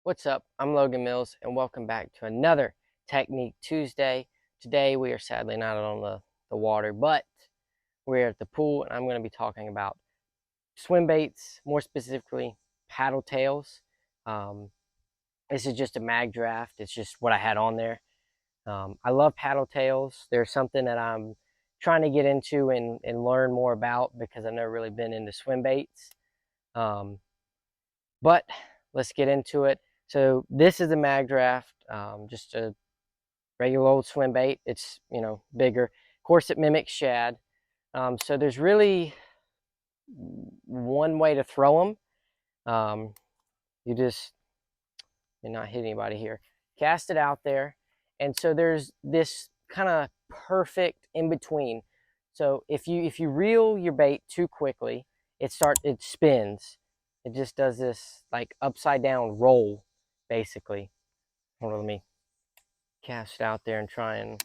What's up? I'm Logan Mills and welcome back to another Technique Tuesday. Today we are sadly not on the water, but we're at the pool and I'm going to be talking about swim baits, more specifically paddle tails. Um, this is just a mag draft. It's just what I had on there. I love paddle tails. They're something that I'm trying to get into and learn more about because I've never really been into swim baits. But let's get into it. So this is a mag draft, just a regular old swim bait. It's, bigger. Of course, it mimics shad. So there's really one way to throw them. You just, you're not hit anybody here. Cast it out there. And so there's this kind of perfect in between. So if you reel your bait too quickly, it spins. It just does this like upside down roll, basically. Hold on, let me cast it out there and try and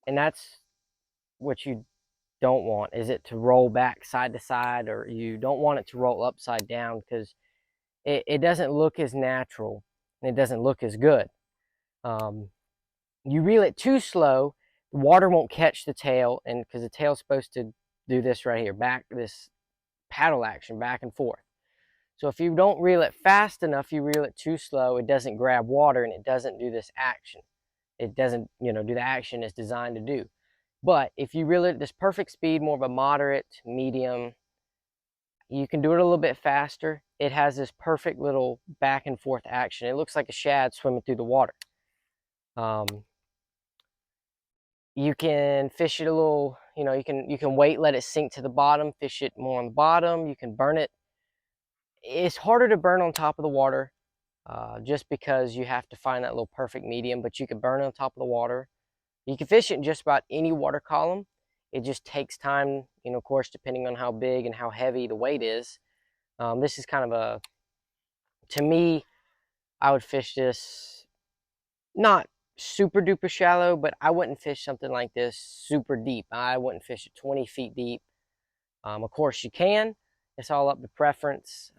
that's what you don't want, is it to roll back side to side, or you don't want it to roll upside down because it doesn't look as natural and it doesn't look as good. You reel it too slow, the water won't catch the tail, and because the tail's supposed to do this right here, this paddle action back and forth. So if you don't reel it fast enough, you reel it too slow, it doesn't grab water and it doesn't do this action. It doesn't, do the action it's designed to do. But if you reel it at this perfect speed, more of a moderate, medium, you can do it a little bit faster. It has this perfect little back and forth action. It looks like a shad swimming through the water. You can fish it a little, you can wait, let it sink to the bottom, fish it more on the bottom. You can burn it. It's harder to burn on top of the water, just because you have to find that little perfect medium, but you can burn it on top of the water. You can fish it in just about any water column. It just takes time, of course, depending on how big and how heavy the weight is. This is kind of to me, I would fish this not super duper shallow, but I wouldn't fish something like this super deep. I wouldn't fish it 20 feet deep. Of course, you can. It's all up to preference.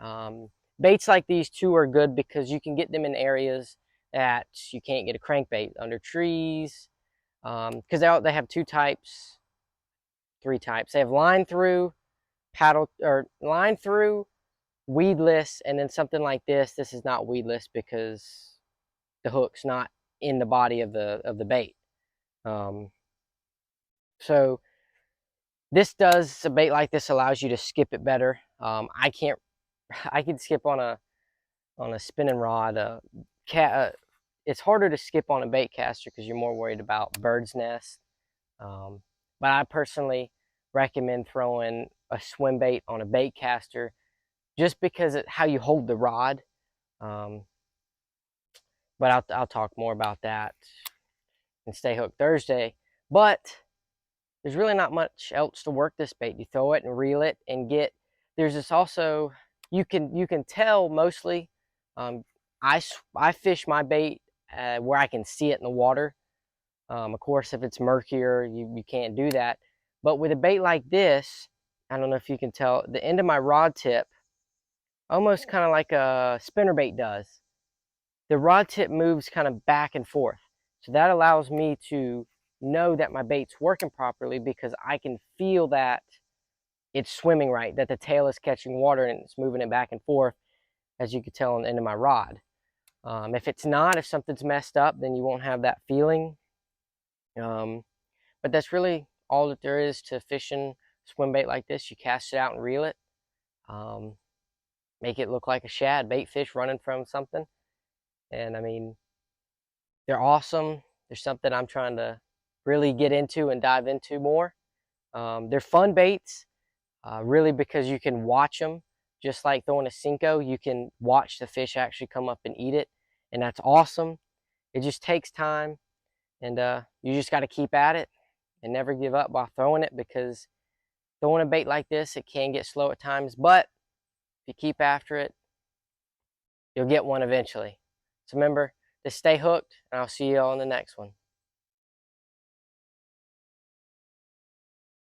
Baits like these too are good because you can get them in areas that you can't get a crankbait, under trees, because they have three types. They have line through, paddle, or line through, weedless, and then something like this. This is not weedless because the hook's not in the body of the bait. So a bait like this allows you to skip it better. I can skip on a spinning rod. It's harder to skip on a bait caster because you're more worried about bird's nest. But I personally recommend throwing a swim bait on a bait caster just because of how you hold the rod. But I'll talk more about that in Stay Hooked Thursday. But there's really not much else to work this bait. You throw it and reel it and there's this also, you can tell mostly. I fish my bait where I can see it in the water. Of course, if it's murkier, you can't do that. But with a bait like this, I don't know if you can tell, the end of my rod tip, almost kind of like a spinnerbait does. The rod tip moves kind of back and forth. So that allows me to know that my bait's working properly because I can feel that it's swimming right, that the tail is catching water and it's moving it back and forth, as you can tell on the end of my rod. If it's not, if something's messed up, then you won't have that feeling. But that's really all that there is to fishing swim bait like this. You cast it out and reel it. Make it look like a shad bait fish running from something. And I mean, they're awesome. They're something I'm trying to really get into and dive into more. They're fun baits, really, because you can watch them. Just like throwing a Cinco, you can watch the fish actually come up and eat it, and that's awesome. It just takes time, and you just got to keep at it and never give up while throwing it, because throwing a bait like this, it can get slow at times, but if you keep after it, you'll get one eventually. So remember to stay hooked, and I'll see you all in the next one.